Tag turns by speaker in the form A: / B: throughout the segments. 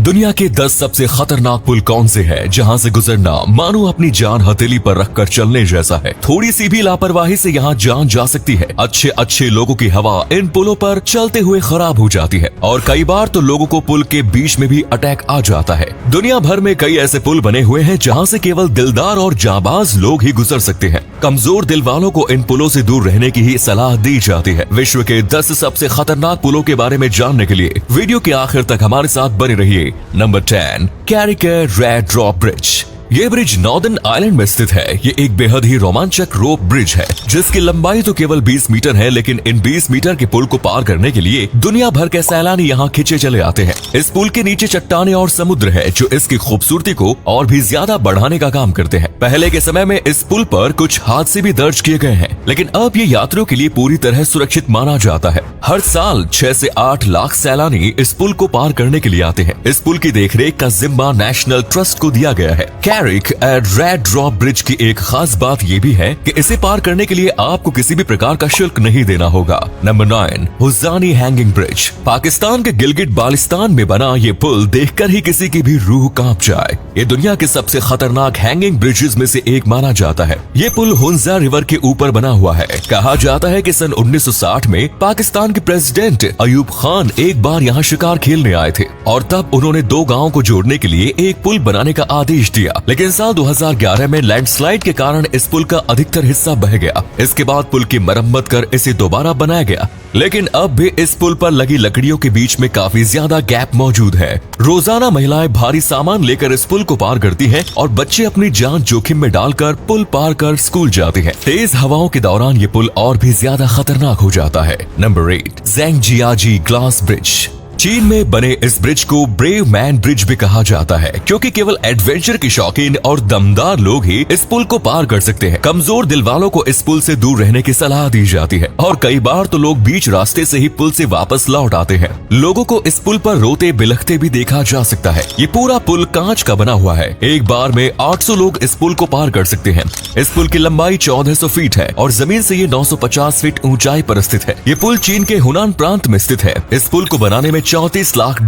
A: दुनिया के 10 सबसे खतरनाक पुल कौन से हैं, जहां से गुजरना मानो अपनी जान हथेली पर रखकर चलने जैसा है। थोड़ी सी भी लापरवाही से यहाँ जान जा सकती है। अच्छे अच्छे लोगों की हवा इन पुलों पर चलते हुए खराब हो जाती है और कई बार तो लोगों को पुल के बीच में भी अटैक आ जाता है। दुनिया भर में कई ऐसे पुल बने हुए हैं जहाँ से केवल दिलदार और जाबाज लोग ही गुजर सकते हैं। कमजोर दिल वालों को इन पुलों से दूर रहने की ही सलाह दी जाती है। विश्व के 10 सबसे खतरनाक पुलों के बारे में जानने के लिए वीडियो के आखिर तक हमारे साथ बने रहिए। Number 10, Carrick a Rede rope bridge. ये ब्रिज नॉर्दर्न आइलैंड में स्थित है। ये एक बेहद ही रोमांचक रोप ब्रिज है जिसकी लंबाई तो केवल 20 मीटर है, लेकिन इन 20 मीटर के पुल को पार करने के लिए दुनिया भर के सैलानी यहाँ खिंचे चले आते हैं। इस पुल के नीचे चट्टानें और समुद्र है जो इसकी खूबसूरती को और भी ज्यादा बढ़ाने का काम करते हैं। पहले के समय में इस पुल पर कुछ हादसे भी दर्ज किए गए हैं, लेकिन अब ये यात्रियों के लिए पूरी तरह सुरक्षित माना जाता है। हर साल 6 से 8 लाख सैलानी इस पुल को पार करने के लिए आते हैं। इस पुल की देखरेख का जिम्मा नेशनल ट्रस्ट को दिया गया है। Carrick a Rede rope bridge की एक खास बात ये भी है कि इसे पार करने के लिए आपको किसी भी प्रकार का शुल्क नहीं देना होगा। Number 9, Hussaini hanging bridge. Pakistan के गिलगिट बाल्टिस्तान में बना ये पुल देखकर ही किसी की भी रूह कांप जाए। ये दुनिया के सबसे खतरनाक हैंगिंग ब्रिजेस में से एक माना जाता है। ये पुल हुंजा रिवर के ऊपर बना हुआ है। कहा जाता है कि सन 1960 में पाकिस्तान के प्रेसिडेंट अयूब खान एक बार यहाँ शिकार खेलने आए थे और तब उन्होंने 2 गांवों को जोड़ने के लिए एक पुल बनाने का आदेश दिया, लेकिन साल 2011 में लैंडस्लाइड के कारण इस पुल का अधिकतर हिस्सा बह गया। इसके बाद पुल की मरम्मत कर इसे दोबारा बनाया गया, लेकिन अब भी इस पुल पर लगी लकड़ियों के बीच में काफी ज्यादा गैप मौजूद है। रोजाना महिलाएं भारी सामान लेकर इस पुल को पार करती हैं और बच्चे अपनी जान जोखिम में डालकर पुल पार कर स्कूल जाते हैं। तेज हवाओं के दौरान ये पुल और भी ज्यादा खतरनाक हो जाता है। Number 8, Zhangjiajie glass bridge. चीन में बने इस ब्रिज को ब्रेव मैन ब्रिज भी कहा जाता है, क्योंकि केवल एडवेंचर के शौकीन और दमदार लोग ही इस पुल को पार कर सकते हैं। कमजोर दिल वालों को इस पुल से दूर रहने की सलाह दी जाती है और कई बार तो लोग बीच रास्ते से ही पुल से वापस लौट आते हैं। लोगों को इस पुल पर रोते बिलखते भी देखा जा सकता है। ये पूरा पुल कांच का बना हुआ है। एक बार में 800 लोग इस पुल को पार कर सकते हैं। इस पुल की लंबाई 1400 फीट है और जमीन से ये 950 फीट ऊंचाई पर स्थित है। ये पुल चीन के हुनान प्रांत में स्थित है। इस पुल को बनाने में $34 लाख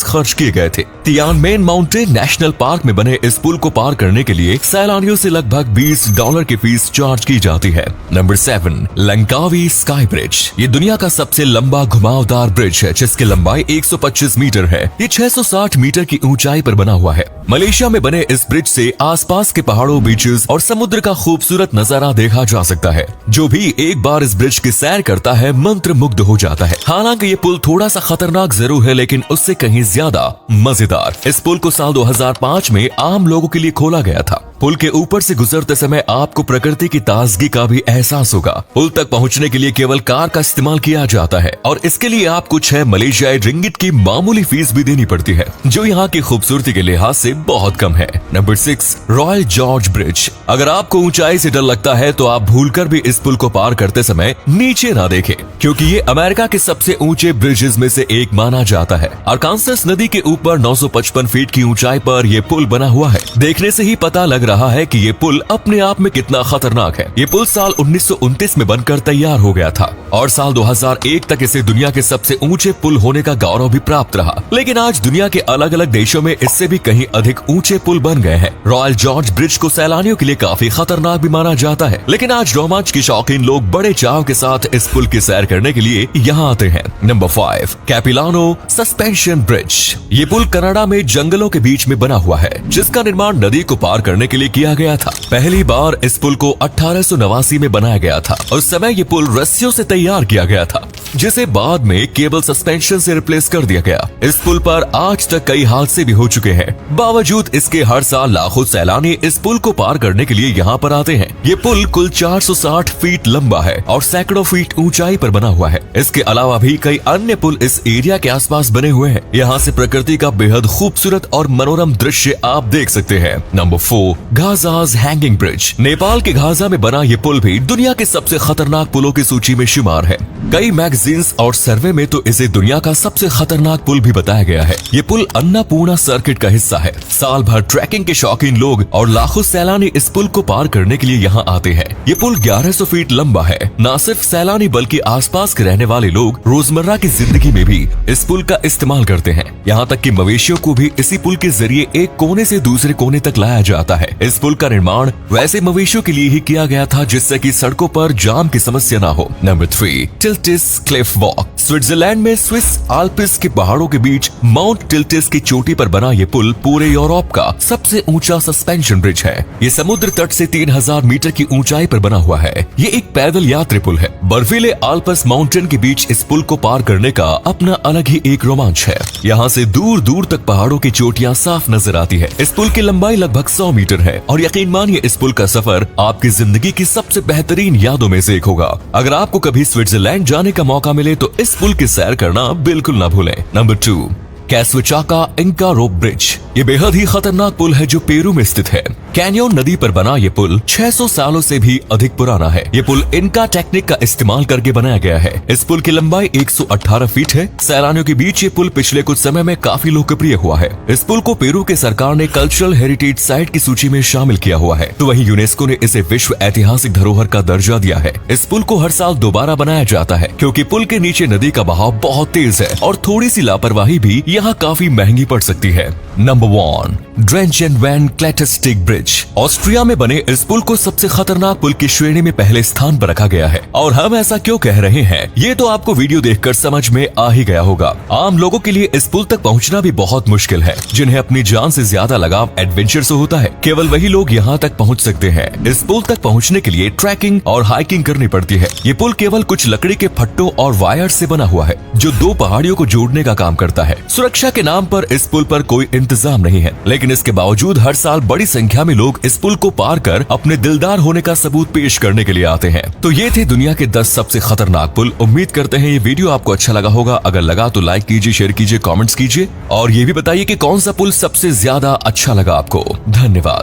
A: खर्च किए गए थे। तियानमेन माउंटेन नेशनल पार्क में बने इस पुल को पार करने के लिए सैलानियों से लगभग $20 की फीस चार्ज की जाती है। Number 7, Langkawi sky bridge. ये दुनिया का सबसे लंबा घुमावदार ब्रिज है जिसकी लंबाई 125 मीटर है। ये 660 मीटर की ऊंचाई पर बना हुआ है। मलेशिया में बने इस ब्रिज से आसपास के पहाड़ों, बीचेस और समुद्र का खूबसूरत नजारा देखा जा सकता है। जो भी एक बार इस ब्रिज की सैर करता है मंत्र मुग्ध हो जाता है। हालांकि ये पुल थोड़ा सा खतरनाक जरूर है, लेकिन उससे कहीं ज्यादा मजेदार। इस पुल को साल 2005 में आम लोगों के लिए खोला गया था। पुल के ऊपर से गुजरते समय आपको प्रकृति की ताजगी का भी एहसास होगा। पुल तक पहुंचने के लिए केवल कार का इस्तेमाल किया जाता है और इसके लिए आपको 6 मलेशियाई रिंगिट की मामूली फीस भी देनी पड़ती है, जो यहाँ की खूबसूरती के लिहाज से बहुत कम है। Number 6, royal George bridge. अगर आपको ऊंचाई से डर लगता है तो आप भूलकर भी इस पुल को पार करते समय नीचे ना देखें, क्योंकि ये अमेरिका के सबसे ऊंचे ब्रिजेस में से एक माना जाता है। अरकानसस नदी के ऊपर 955 फीट की ऊंचाई पर यह पुल बना हुआ है। देखने से ही पता लग रहा है कि ये पुल अपने आप में कितना खतरनाक है। ये पुल साल 1929 में बनकर तैयार हो गया था और साल 2001 तक इसे दुनिया के सबसे ऊंचे पुल होने का गौरव भी प्राप्त रहा। लेकिन आज दुनिया के अलग अलग देशों में इससे भी कहीं अधिक ऊंचे पुल बन गए हैं। रॉयल जॉर्ज ब्रिज को सैलानियों के लिए काफी खतरनाक भी माना जाता है, लेकिन आज रोमांच के शौकीन लोग बड़े चाव के साथ इस पुल की सैर करने के लिए यहाँ आते हैं। Number 5, Capilano suspension bridge. ये पुल कनाडा में जंगलों के बीच में बना हुआ है, जिसका निर्माण नदी को पार करने के लिए किया गया था। पहली बार इस पुल को 1889 में बनाया गया था। उस समय ये पुल रस्सियों से तैयार किया गया था, जिसे बाद में केबल सस्पेंशन से रिप्लेस कर दिया गया। इस पुल पर आज तक कई हादसे भी हो चुके हैं। बावजूद इसके हर साल लाखों सैलानी इस पुल को पार करने के लिए यहाँ पर आते हैं। ये पुल कुल 460 फीट लंबा है और सैकड़ों फीट ऊंचाई पर बना हुआ है। इसके अलावा भी कई अन्य पुल इस एरिया के आसपास बने हुए हैं। यहाँ से प्रकृति का बेहद खूबसूरत और मनोरम दृश्य आप देख सकते हैं। नंबर 4, घाजाज हैंगिंग ब्रिज। नेपाल के घाजा में बना ये पुल भी दुनिया के सबसे खतरनाक पुलों की सूची में शुमार है। कई मैगजीन्स और सर्वे में तो इसे दुनिया का सबसे खतरनाक पुल भी बताया गया है। ये पुल अन्नपूर्णा सर्किट का हिस्सा है। साल भर ट्रैकिंग के शौकीन लोग और लाखों सैलानी इस पुल को पार करने के लिए यहाँ आते हैं। ये पुल 1100 फीट लंबा है। न सिर्फ सैलानी बल्कि आसपास के रहने वाले लोग रोजमर्रा की जिंदगी में भी इस पुल का इस्तेमाल करते हैं। यहाँ तक कि मवेशियों को भी इसी पुल के जरिए एक कोने से दूसरे कोने तक लाया जाता है। इस पुल का निर्माण वैसे मवेशियों के लिए ही किया गया था जिससे कि सड़कों पर जाम की समस्या ना हो। Number 3, Titlis cliff walk. Switzerland में स्विस आल्प्स के पहाड़ों के बीच माउंट टिल्टिस की चोटी पर बना ये पुल पूरे यूरोप का सबसे ऊंचा सस्पेंशन ब्रिज है। ये समुद्र तट से 3000 मीटर की ऊंचाई पर बना हुआ है। ये एक पैदल यात्री पुल है। बर्फीले आल्प्स माउंटेन के बीच इस पुल को पार करने का अपना अलग ही एक रोमांच है। यहाँ से दूर दूर तक पहाड़ों की चोटियां साफ नजर आती है। इस पुल की लंबाई लगभग 100 मीटर है और यकीन मानिए इस पुल का सफर आपकी जिंदगी की सबसे बेहतरीन यादों में से एक होगा। अगर आपको कभी स्विट्जरलैंड जाने का मौका मिले तो इस पुल की सैर करना बिल्कुल ना भूलें। नंबर 2, कैस्विचाका इंका रोप ब्रिज। ये बेहद ही खतरनाक पुल है जो पेरू में स्थित है। कैनियोन नदी पर बना ये पुल 600 सालों से भी अधिक पुराना है। ये पुल इनका टेक्निक का इस्तेमाल करके बनाया गया है। इस पुल की लंबाई 118 फीट है। सैलानियों के बीच ये पुल पिछले कुछ समय में काफी लोकप्रिय हुआ है। इस पुल को पेरू के सरकार ने कल्चरल हेरिटेज साइट की सूची में शामिल किया हुआ है, तो वहीं यूनेस्को ने इसे विश्व ऐतिहासिक धरोहर का दर्जा दिया है। इस पुल को हर साल दोबारा बनाया जाता है क्योंकि पुल के नीचे नदी का बहाव बहुत तेज है और थोड़ी सी लापरवाही भी यहाँ काफी महंगी पड़ सकती है। नंबर 1, ड्रेंचेन वैन क्लेटस्टिक ब्रिज। ऑस्ट्रिया में बने इस पुल को सबसे खतरनाक पुल की श्रेणी में पहले स्थान पर रखा गया है। और हम ऐसा क्यों कह रहे हैं ये तो आपको वीडियो देखकर समझ में आ ही गया होगा। आम लोगों के लिए इस पुल तक पहुंचना भी बहुत मुश्किल है। जिन्हें अपनी जान से ज्यादा लगाव एडवेंचर से होता है, केवल वही लोग यहाँ तक पहुँच सकते हैं। इस पुल तक पहुँचने के लिए ट्रैकिंग और हाइकिंग करनी पड़ती है। ये पुल केवल कुछ लकड़ी के फट्टों और वायर से बना हुआ है जो 2 पहाड़ियों को जोड़ने का काम करता है। सुरक्षा के नाम पर इस पुल पर कोई इंतजाम नहीं है, लेकिन इसके बावजूद हर साल बड़ी संख्या में लोग इस पुल को पार कर अपने दिलदार होने का सबूत पेश करने के लिए आते हैं। तो ये थे दुनिया के 10 सबसे खतरनाक पुल। उम्मीद करते हैं ये वीडियो आपको अच्छा लगा होगा। अगर लगा तो लाइक कीजिए, शेयर कीजिए, कमेंट्स कीजिए और ये भी बताइए कि कौन सा पुल सबसे ज्यादा अच्छा लगा आपको। धन्यवाद।